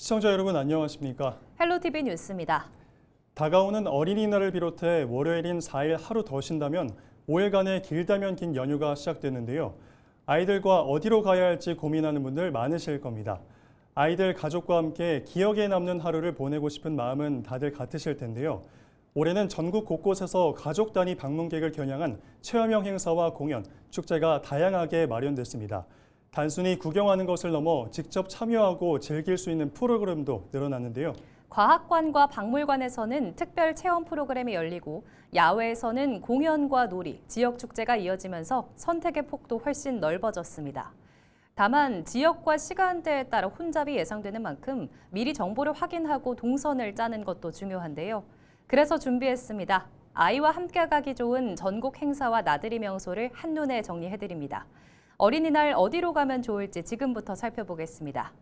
시청자 여러분 안녕하십니까? 헬로티비 뉴스입니다. 다가오는 어린이날을 비롯해 월요일인 4일 하루 더 쉰다면 5일간의 길다면 긴 연휴가 시작되는데요. 아이들과 어디로 가야 할지 고민하는 분들 많으실 겁니다. 아이들 가족과 함께 기억에 남는 하루를 보내고 싶은 마음은 다들 같으실 텐데요. 올해는 전국 곳곳에서 가족 단위 방문객을 겨냥한 체험형 행사와 공연, 축제가 다양하게 마련됐습니다. 단순히 구경하는 것을 넘어 직접 참여하고 즐길 수 있는 프로그램도 늘어났는데요. 과학관과 박물관에서는 특별 체험 프로그램이 열리고 야외에서는 공연과 놀이, 지역 축제가 이어지면서 선택의 폭도 훨씬 넓어졌습니다. 다만 지역과 시간대에 따라 혼잡이 예상되는 만큼 미리 정보를 확인하고 동선을 짜는 것도 중요한데요. 그래서 준비했습니다. 아이와 함께 가기 좋은 전국 행사와 나들이 명소를 한눈에 정리해드립니다. 어린이날 어디로 가면 좋을지 지금부터 살펴보겠습니다.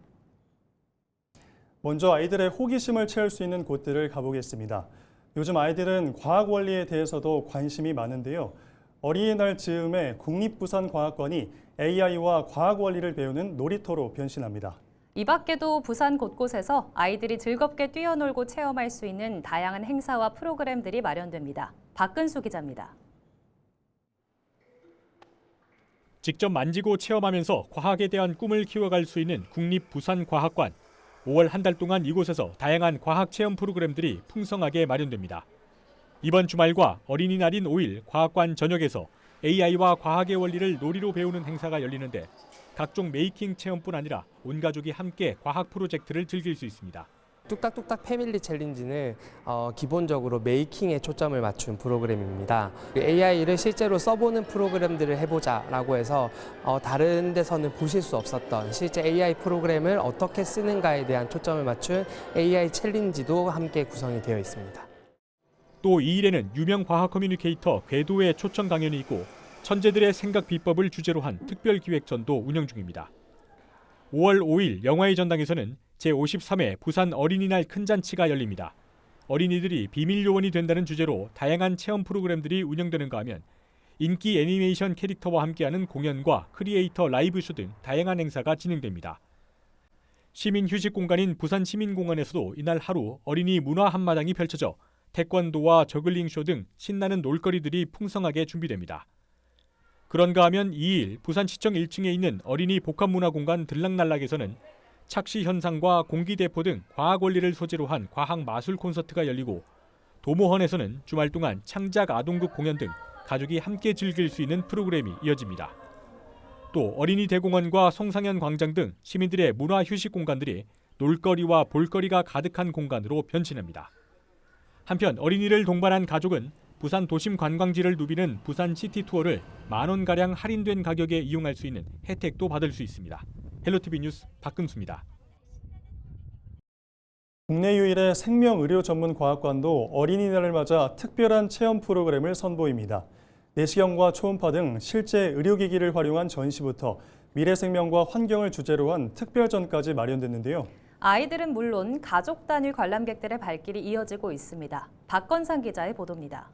먼저 아이들의 호기심을 채울 수 있는 곳들을 가보겠습니다. 요즘 아이들은 과학 원리에 대해서도 관심이 많은데요. 어린이날 즈음에 국립부산과학관이 AI와 과학 원리를 배우는 놀이터로 변신합니다. 이 밖에도 부산 곳곳에서 아이들이 즐겁게 뛰어놀고 체험할 수 있는 다양한 행사와 프로그램들이 마련됩니다. 박근수 기자입니다. 직접 만지고 체험하면서 과학에 대한 꿈을 키워갈 수 있는 국립부산과학관. 5월 한 달 동안 이곳에서 다양한 과학 체험 프로그램들이 풍성하게 마련됩니다. 이번 주말과 어린이날인 5일 과학관 전역에서 AI와 과학의 원리를 놀이로 배우는 행사가 열리는데 각종 메이킹 체험뿐 아니라 온 가족이 함께 과학 프로젝트를 즐길 수 있습니다. 뚝딱뚝딱 패밀리 챌린지는 기본적으로 메이킹에 초점을 맞춘 프로그램입니다. AI를 실제로 써보는 프로그램들을 해보자라고 해서 다른 데서는 보실 수 없었던 실제 AI 프로그램을 어떻게 쓰는가에 대한 초점을 맞춘 AI 챌린지도 함께 구성이 되어 있습니다. 또 이 일에는 유명 과학 커뮤니케이터 궤도의 초청 강연이 있고 천재들의 생각 비법을 주제로 한 특별기획전도 운영 중입니다. 5월 5일 영화의 전당에서는 제53회 부산 어린이날 큰 잔치가 열립니다. 어린이들이 비밀 요원이 된다는 주제로 다양한 체험 프로그램들이 운영되는가 하면 인기 애니메이션 캐릭터와 함께하는 공연과 크리에이터 라이브쇼 등 다양한 행사가 진행됩니다. 시민 휴식 공간인 부산시민공원에서도 이날 하루 어린이 문화 한마당이 펼쳐져 태권도와 저글링쇼 등 신나는 놀거리들이 풍성하게 준비됩니다. 그런가 하면 2일 부산시청 1층에 있는 어린이 복합문화공간 들락날락에서는 착시 현상과 공기대포 등 과학 원리를 소재로 한 과학 마술 콘서트가 열리고 도모헌에서는 주말 동안 창작 아동극 공연 등 가족이 함께 즐길 수 있는 프로그램이 이어집니다. 또 어린이 대공원과 송상현 광장 등 시민들의 문화 휴식 공간들이 놀거리와 볼거리가 가득한 공간으로 변신합니다. 한편 어린이를 동반한 가족은 부산 도심 관광지를 누비는 부산 시티 투어를 만원가량 할인된 가격에 이용할 수 있는 혜택도 받을 수 있습니다. 헬로티비 뉴스 박근수입니다. 국내 유일의 생명의료 전문 과학관도 어린이날을 맞아 특별한 체험 프로그램을 선보입니다. 내시경과 초음파 등 실제 의료기기를 활용한 전시부터 미래생명과 환경을 주제로 한 특별전까지 마련됐는데요. 아이들은 물론 가족 단위 관람객들의 발길이 이어지고 있습니다. 박건상 기자의 보도입니다.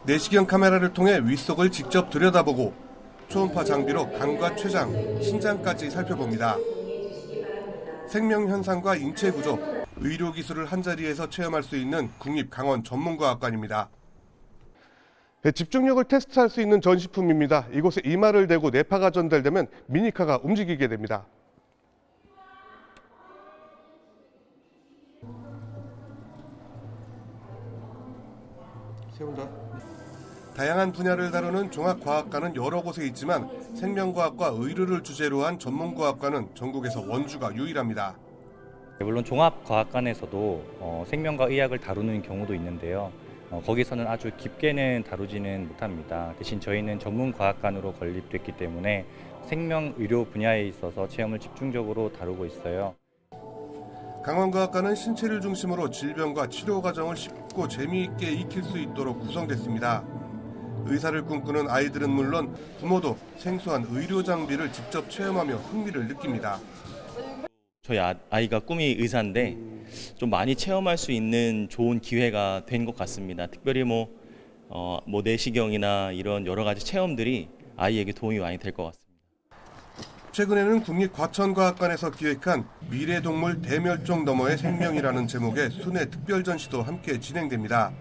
내시경 카메라를 통해 윗속을 직접 들여다보고 초음파 장비로 간과 췌장, 신장까지 살펴봅니다. 생명 현상과 인체 구조, 의료 기술을 한자리에서 체험할 수 있는 국립강원 전문과학관입니다. 집중력을 테스트할 수 있는 전시품입니다. 이곳에 이마를 대고 뇌파가 전달되면 미니카가 움직이게 됩니다. 세운다. 다양한 분야를 다루는 종합과학관은 여러 곳에 있지만 생명과학과 의료를 주제로 한 전문과학관은 전국에서 원주가 유일합니다. 물론 종합과학관에서도 생명과 의학을 다루는 경우도 있는데요. 거기서는 아주 깊게는 다루지는 못합니다. 대신 저희는 전문과학관으로 건립됐기 때문에 생명의료 분야에 있어서 체험을 집중적으로 다루고 있어요. 강원과학관은 신체를 중심으로 질병과 치료 과정을 쉽고 재미있게 익힐 수 있도록 구성됐습니다. 의사를 꿈꾸는 아이들은 물론 부모도 생소한 의료 장비를 직접 체험하며 흥미를 느낍니다. 저희 아이가 꿈이 의사인데 좀 많이 체험할 수 있는 좋은 기회가 된 것 같습니다. 특별히 내시경이나 이런 여러 가지 체험들이 아이에게 도움이 많이 될 것 같습니다. 최근에는 국립과천과학관에서 기획한 미래동물 대멸종 너머의 생명이라는 제목의 순회 특별전시도 함께 진행됩니다.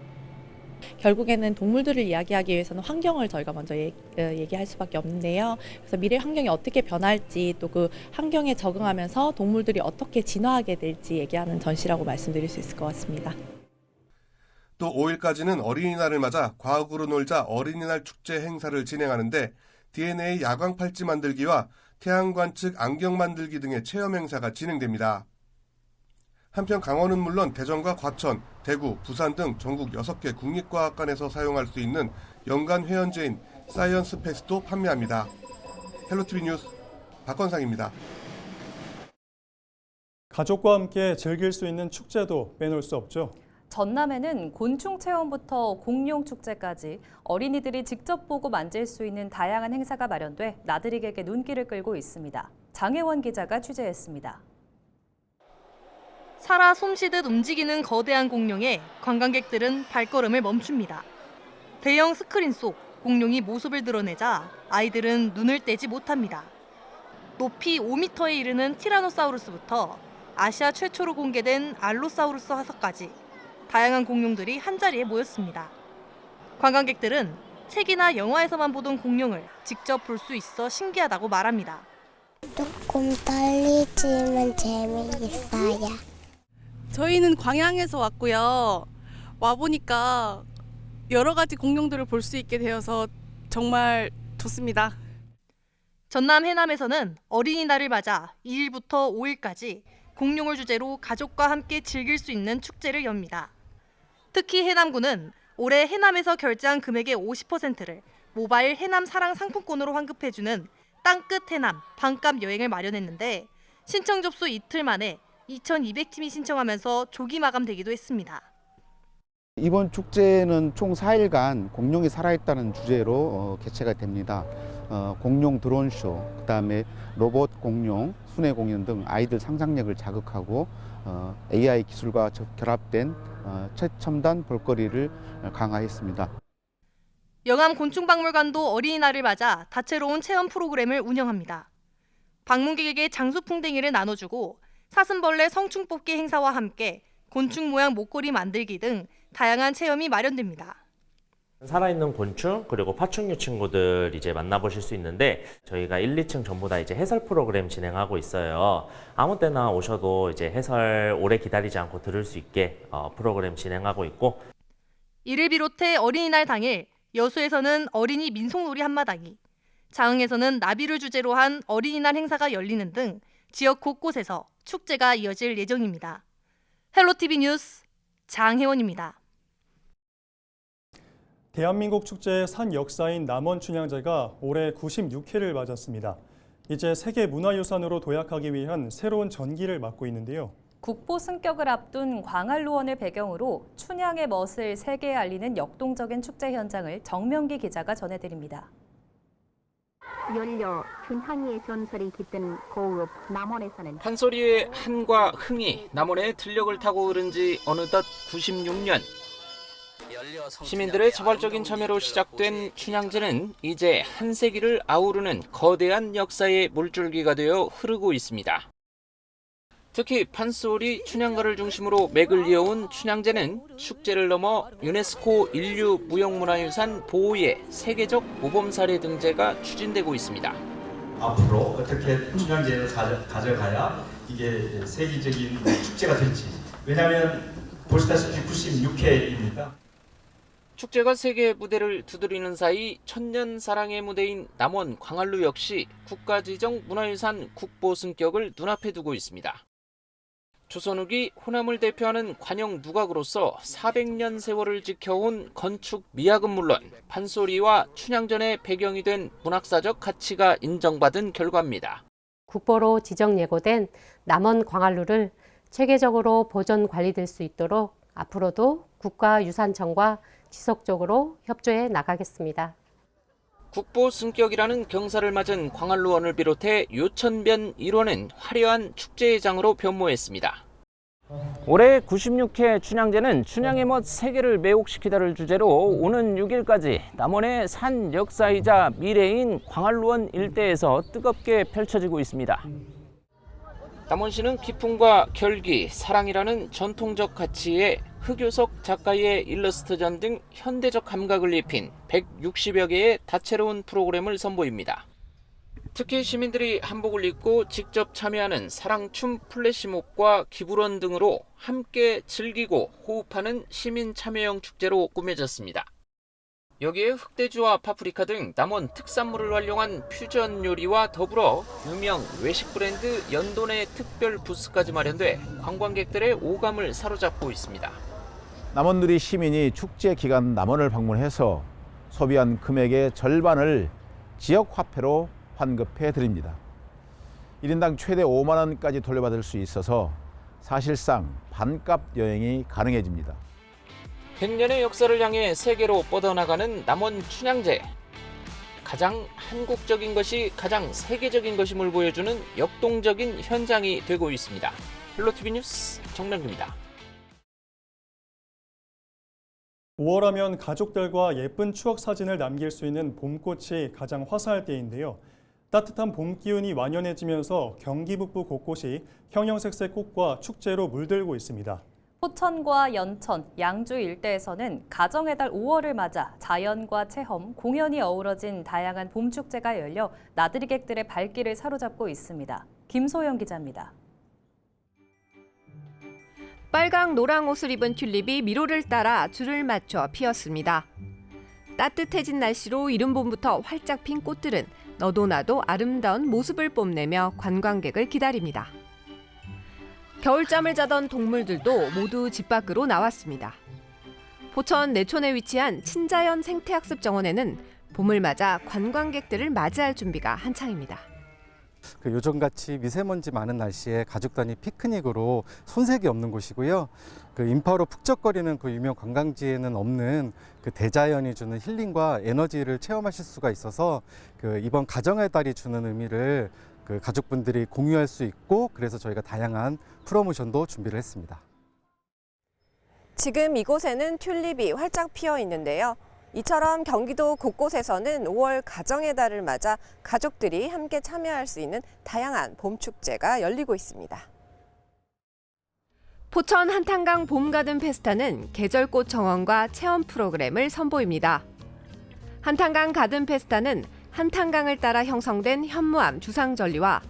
결국에는 동물들을 이야기하기 위해서는 환경을 저희가 먼저 얘기할 수밖에 없는데요. 그래서 미래 환경이 어떻게 변할지 또 그 환경에 적응하면서 동물들이 어떻게 진화하게 될지 얘기하는 전시라고 말씀드릴 수 있을 것 같습니다. 또 5일까지는 어린이날을 맞아 과학으로 놀자 어린이날 축제 행사를 진행하는데 DNA 야광 팔찌 만들기와 태양관측 안경 만들기 등의 체험 행사가 진행됩니다. 한편 강원은 물론 대전과 과천, 대구, 부산 등 전국 6개 국립과학관에서 사용할 수 있는 연간 회원제인 사이언스 패스도 판매합니다. 헬로티비 뉴스 박건상입니다. 가족과 함께 즐길 수 있는 축제도 빼놓을 수 없죠. 전남에는 곤충 체험부터 공룡 축제까지 어린이들이 직접 보고 만질 수 있는 다양한 행사가 마련돼 나들이객의 눈길을 끌고 있습니다. 장혜원 기자가 취재했습니다. 살아 숨쉬듯 움직이는 거대한 공룡에 관광객들은 발걸음을 멈춥니다. 대형 스크린 속 공룡이 모습을 드러내자 아이들은 눈을 떼지 못합니다. 높이 5m에 이르는 티라노사우루스부터 아시아 최초로 공개된 알로사우루스 화석까지 다양한 공룡들이 한자리에 모였습니다. 관광객들은 책이나 영화에서만 보던 공룡을 직접 볼 수 있어 신기하다고 말합니다. 조금 떨리지만 재미있어요. 저희는 광양에서 왔고요. 와보니까 여러 가지 공룡들을 볼 수 있게 되어서 정말 좋습니다. 전남 해남에서는 어린이날을 맞아 2일부터 5일까지 공룡을 주제로 가족과 함께 즐길 수 있는 축제를 엽니다. 특히 해남군은 올해 해남에서 결제한 금액의 50%를 모바일 해남 사랑 상품권으로 환급해주는 땅끝 해남 반값 여행을 마련했는데 신청 접수 이틀 만에 2,200팀이 신청하면서 조기 마감되기도 했습니다. 이번 축제는 총 4일간 공룡이 살아있다는 주제로 개최가 됩니다. 공룡 드론쇼, 그다음에 로봇 공룡, 순회 공연 등 아이들 상상력을 자극하고 AI 기술과 결합된 최첨단 볼거리를 강화했습니다. 영암 곤충박물관도 어린이날을 맞아 다채로운 체험 프로그램을 운영합니다. 방문객에게 장수풍뎅이를 나눠주고 사슴벌레 성충 뽑기 행사와 함께 곤충 모양 목걸이 만들기 등 다양한 체험이 마련됩니다. 살아있는 곤충 그리고 파충류 친구들 이제 만나보실 수 있는데 저희가 1, 2층 전부 다 이제 해설 프로그램 진행하고 있어요. 아무 때나 오셔도 이제 해설 오래 기다리지 않고 들을 수 있게 프로그램 진행하고 있고 이를 비롯해 어린이날 당일 여수에서는 어린이 민속놀이 한마당이, 장흥에서는 나비를 주제로 한 어린이날 행사가 열리는 등 지역 곳곳에서 축제가 이어질 예정입니다. 헬로티비 뉴스 장혜원입니다. 대한민국 축제의 산 역사인 남원 춘향제가 올해 96회를 맞았습니다. 이제 세계 문화유산으로 도약하기 위한 새로운 전기를 맞고 있는데요. 국보 승격을 앞둔 광안루원을 배경으로 춘향의 멋을 세계에 알리는 역동적인 축제 현장을 정명기 기자가 전해드립니다. 연료 춘향이의 전설이 깃든 고읍 남원에서는 판소리의 한과 흥이 남원에 들녘을 타고 흐른 지 어느덧 96년. 시민들의 자발적인 참여로 시작된 춘향제는 이제 한 세기를 아우르는 거대한 역사의 물줄기가 되어 흐르고 있습니다. 특히 판소리 춘향가를 중심으로 맥을 이어온 춘향제는 축제를 넘어 유네스코 인류 무형문화유산 보호의 세계적 모범 사례 등재가 추진되고 있습니다. 앞으로 어떻게 춘향제를 가져가야 이게 세계적인 축제가 될지. 왜냐하면 보시다시피 96회입니다. 축제가 세계 무대를 두드리는 사이 천년사랑의 무대인 남원 광안루 역시 국가지정 문화유산 국보 승격을 눈앞에 두고 있습니다. 조선 후기 호남을 대표하는 관영 누각으로서 400년 세월을 지켜온 건축 미학은 물론 판소리와 춘향전의 배경이 된 문학사적 가치가 인정받은 결과입니다. 국보로 지정 예고된 남원 광안루를 체계적으로 보존 관리될 수 있도록 앞으로도 국가유산청과 지속적으로 협조해 나가겠습니다. 국보 승격이라는 경사를 맞은 광안루원을 비롯해 요천변 일원은 화려한 축제의 장으로 변모했습니다. 올해 96회 춘향제는 춘향의 멋 세계를 매혹시키다를 주제로 오는 6일까지 남원의 산 역사이자 미래인 광활루원 일대에서 뜨겁게 펼쳐지고 있습니다. 남원시는 기품과 결기, 사랑이라는 전통적 가치에 흑요석 작가의 일러스트전 등 현대적 감각을 입힌 160여 개의 다채로운 프로그램을 선보입니다. 특히 시민들이 한복을 입고 직접 참여하는 사랑춤 플래시몹과 기부런 등으로 함께 즐기고 호흡하는 시민 참여형 축제로 꾸며졌습니다. 여기에 흑돼지와 파프리카 등 남원 특산물을 활용한 퓨전 요리와 더불어 유명 외식 브랜드 연돈의 특별 부스까지 마련돼 관광객들의 오감을 사로잡고 있습니다. 남원누리 시민이 축제 기간 남원을 방문해서 소비한 금액의 절반을 지역 화폐로 환급해 드립니다. 1인당 최대 5만 원까지 돌려받을 수 있어서 사실상 반값 여행이 가능해집니다. 100년의 역사를 향해 세계로 뻗어나가는 남원 춘향제. 가장 한국적인 것이 가장 세계적인 것임을 보여주는 역동적인 현장이 되고 있습니다. 헬로티비 뉴스 정남규입니다. 5월하면 가족들과 예쁜 추억 사진을 남길 수 있는 봄꽃이 가장 화사할 때인데요. 따뜻한 봄 기운이 완연해지면서 경기 북부 곳곳이 형형색색 꽃과 축제로 물들고 있습니다. 포천과 연천, 양주 일대에서는 가정의 달 5월을 맞아 자연과 체험, 공연이 어우러진 다양한 봄 축제가 열려 나들이객들의 발길을 사로잡고 있습니다. 김소영 기자입니다. 빨강 노랑 옷을 입은 튤립이 미로를 따라 줄을 맞춰 피었습니다. 따뜻해진 날씨로 이른 봄부터 활짝 핀 꽃들은 너도 나도 아름다운 모습을 뽐내며 관광객을 기다립니다. 겨울잠을 자던 동물들도 모두 집 밖으로 나왔습니다. 포천 내촌에 위치한 친자연 생태학습 정원에는 봄을 맞아 관광객들을 맞이할 준비가 한창입니다. 요즘같이 미세먼지 많은 날씨에 가족 단위 피크닉으로 손색이 없는 곳이고요. 인파로 북적거리는 유명 관광지에는 없는 대자연이 주는 힐링과 에너지를 체험하실 수가 있어서 이번 가정의 달이 주는 의미를 가족분들이 공유할 수 있고, 그래서 저희가 다양한 프로모션도 준비를 했습니다. 지금 이곳에는 튤립이 활짝 피어 있는데요. 이처럼 경기도 곳곳에서는 5월 가정의 달을 맞아 가족들이 함께 참여할 수 있는 다양한 봄 축제가 열리고 있습니다. 포천 한탄강 봄가든 페스타는 계절꽃 정원과 체험 프로그램을 선보입니다. 한탄강 가든 페스타는 한탄강을 따라 형성된 현무암 주상절리와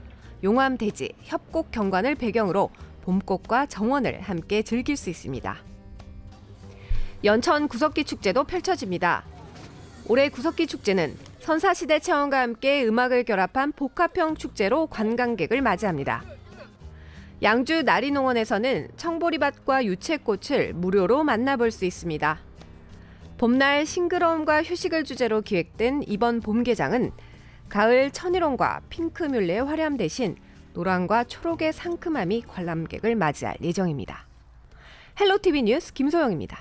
용암 대지, 협곡 경관을 배경으로 봄꽃과 정원을 함께 즐길 수 있습니다. 연천 구석기 축제도 펼쳐집니다. 올해 구석기 축제는 선사시대 체험과 함께 음악을 결합한 복합형 축제로 관광객을 맞이합니다. 양주 나리농원에서는 청보리밭과 유채꽃을 무료로 만나볼 수 있습니다. 봄날 싱그러움과 휴식을 주제로 기획된 이번 봄개장은 가을 천일홍과 핑크뮬레의 화려함 대신 노랑과 초록의 상큼함이 관람객을 맞이할 예정입니다. 헬로티비 뉴스 김소영입니다.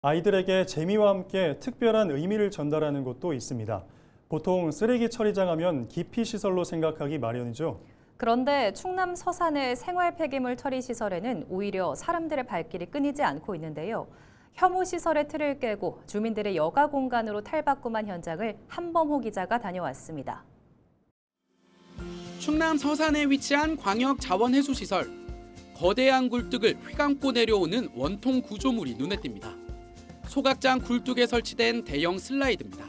아이들에게 재미와 함께 특별한 의미를 전달하는 곳도 있습니다. 보통 쓰레기 처리장 하면 기피시설로 생각하기 마련이죠. 그런데 충남 서산의 생활 폐기물 처리 시설에는 오히려 사람들의 발길이 끊이지 않고 있는데요. 혐오시설의 틀을 깨고 주민들의 여가 공간으로 탈바꿈한 현장을 한범호 기자가 다녀왔습니다. 충남 서산에 위치한 광역자원해수시설. 거대한 굴뚝을 휘감고 내려오는 원통 구조물이 눈에 띕니다. 소각장 굴뚝에 설치된 대형 슬라이드입니다.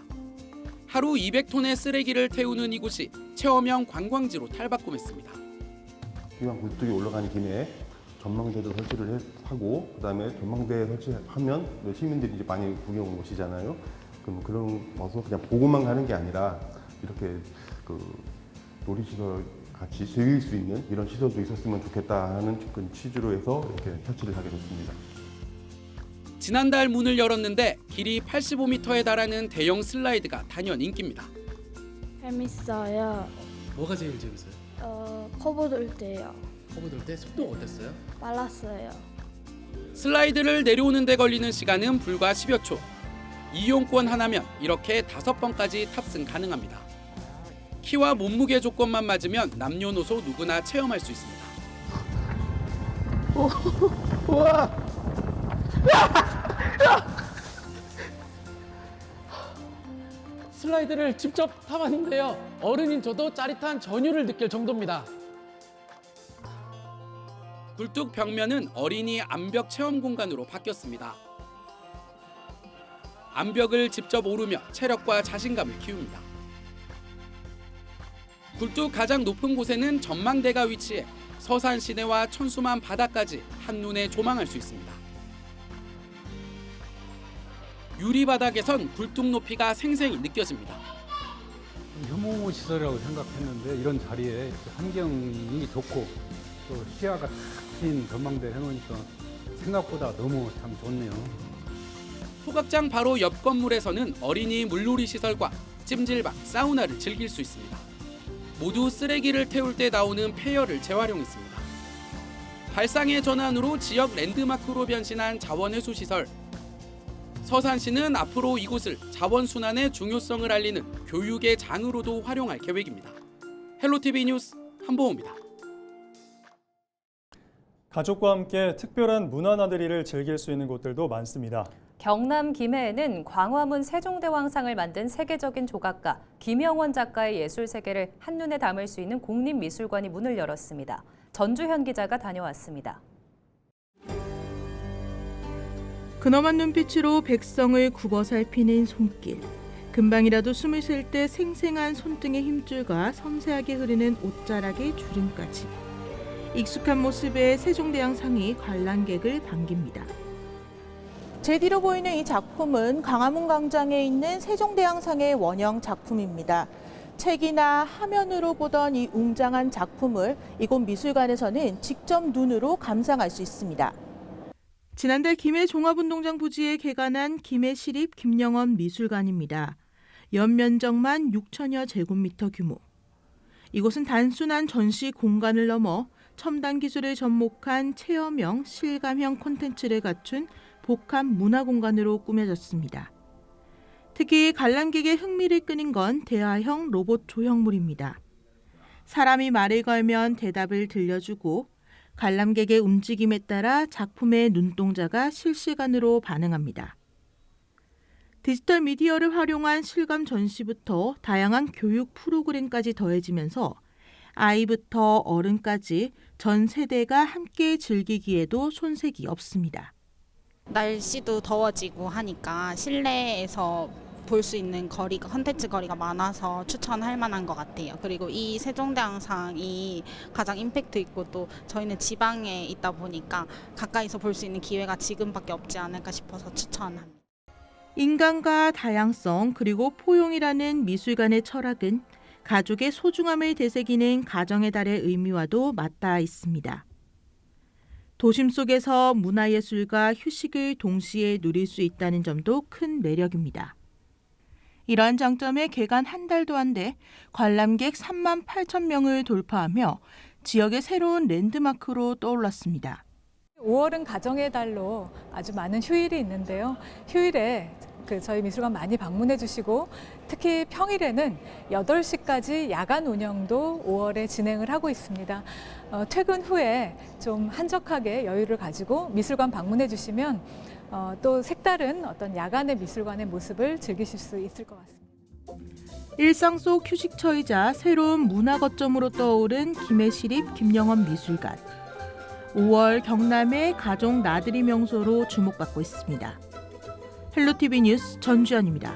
하루 200톤의 쓰레기를 태우는 이곳이 체험형 관광지로 탈바꿈했습니다. 기왕 굴뚝이 올라가는 김에 전망대도 설치를 하고, 그다음에 전망대 설치하면 시민들이 이제 많이 구경 온 곳이잖아요. 그럼 그런 와서 그냥 보고만 가는 게 아니라 이렇게 놀이시설 같이 즐길 수 있는 이런 시설도 있었으면 좋겠다 하는 취지로 해서 이렇게 설치를 하게 됐습니다. 지난달 문을 열었는데 길이 85m에 달하는 대형 슬라이드가 단연 인기입니다. 재밌어요. 뭐가 제일 재밌어요? 커브 돌 때요. 커브 돌 때 속도 어땠어요? 빨랐어요. 슬라이드를 내려오는 데 걸리는 시간은 불과 10여 초. 이용권 하나면 이렇게 5번까지 탑승 가능합니다. 키와 몸무게 조건만 맞으면 남녀노소 누구나 체험할 수 있습니다. 우와. 슬라이드를 직접 타봤는데요. 어른인 저도 짜릿한 전율을 느낄 정도입니다. 굴뚝 벽면은 어린이 암벽 체험 공간으로 바뀌었습니다. 암벽을 직접 오르며 체력과 자신감을 키웁니다. 굴뚝 가장 높은 곳에는 전망대가 위치해 서산 시내와 천수만 바다까지 한눈에 조망할 수 있습니다. 유리바닥에선 굴뚝 높이가 생생히 느껴집니다. 혐오 시설이라고 생각했는데 이런 자리에 환경이 좋고 또 시야가 탁 트인 전망대 해놓으니까 생각보다 너무 참 좋네요. 소각장 바로 옆 건물에서는 어린이 물놀이 시설과 찜질방, 사우나를 즐길 수 있습니다. 모두 쓰레기를 태울 때 나오는 폐열을 재활용했습니다. 발상의 전환으로 지역 랜드마크로 변신한 자원회수시설. 서산시는 앞으로 이곳을 자원순환의 중요성을 알리는 교육의 장으로도 활용할 계획입니다. 헬로티비 뉴스 한보호입니다. 가족과 함께 특별한 문화나들이를 즐길 수 있는 곳들도 많습니다. 경남 김해에는 광화문 세종대왕상을 만든 세계적인 조각가 김영원 작가의 예술 세계를 한눈에 담을 수 있는 국립미술관이 문을 열었습니다. 전주현 기자가 다녀왔습니다. 근엄한 눈빛으로 백성을 굽어 살피는 손길. 금방이라도 숨을 쉴 때 생생한 손등의 힘줄과 섬세하게 흐르는 옷자락의 주름까지. 익숙한 모습의 세종대왕상이 관람객을 반깁니다. 제 뒤로 보이는 이 작품은 광화문 광장에 있는 세종대왕상의 원형 작품입니다. 책이나 화면으로 보던 이 웅장한 작품을 이곳 미술관에서는 직접 눈으로 감상할 수 있습니다. 지난달 김해 종합운동장 부지에 개관한 김해시립 김영원 미술관입니다. 연면적만 6천여 제곱미터 규모. 이곳은 단순한 전시 공간을 넘어 첨단 기술을 접목한 체험형, 실감형 콘텐츠를 갖춘 복합 문화 공간으로 꾸며졌습니다. 특히 관람객의 흥미를 끄는 건 대화형 로봇 조형물입니다. 사람이 말을 걸면 대답을 들려주고 관람객의 움직임에 따라 작품의 눈동자가 실시간으로 반응합니다. 디지털 미디어를 활용한 실감 전시부터 다양한 교육 프로그램까지 더해지면서 아이부터 어른까지 전 세대가 함께 즐기기에도 손색이 없습니다. 날씨도 더워지고 하니까 실내에서 볼 수 있는 거리가 컨텐츠 거리가 많아서 추천할 만한 것 같아요. 그리고 이 세종대왕상이 가장 임팩트 있고 또 저희는 지방에 있다 보니까 가까이서 볼 수 있는 기회가 지금밖에 없지 않을까 싶어서 추천합니다. 인간과 다양성 그리고 포용이라는 미술관의 철학은 가족의 소중함을 되새기는 가정의 달의 의미와도 맞닿아 있습니다. 도심 속에서 문화예술과 휴식을 동시에 누릴 수 있다는 점도 큰 매력입니다. 이러한 장점에 개관 한 달도 안 돼 관람객 3만 8천 명을 돌파하며 지역의 새로운 랜드마크로 떠올랐습니다. 5월은 가정의 달로 아주 많은 휴일이 있는데요. 휴일에 저희 미술관 많이 방문해 주시고 특히 평일에는 8시까지 야간 운영도 5월에 진행을 하고 있습니다. 퇴근 후에 좀 한적하게 여유를 가지고 미술관 방문해 주시면 또 색다른 어떤 야간의 미술관의 모습을 즐기실 수 있을 것 같습니다. 일상 속 휴식처이자 새로운 문화 거점으로 떠오른 김해시립 김영원 미술관. 5월 경남의 가족 나들이 명소로 주목받고 있습니다. 헬로티비 뉴스 전주현입니다.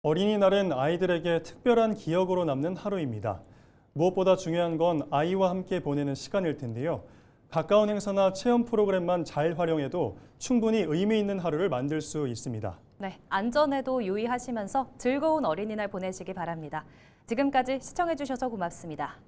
어린이날은 아이들에게 특별한 기억으로 남는 하루입니다. 무엇보다 중요한 건 아이와 함께 보내는 시간일 텐데요. 가까운 행사나 체험 프로그램만 잘 활용해도 충분히 의미 있는 하루를 만들 수 있습니다. 네, 안전에도 유의하시면서 즐거운 어린이날 보내시기 바랍니다. 지금까지 시청해주셔서 고맙습니다.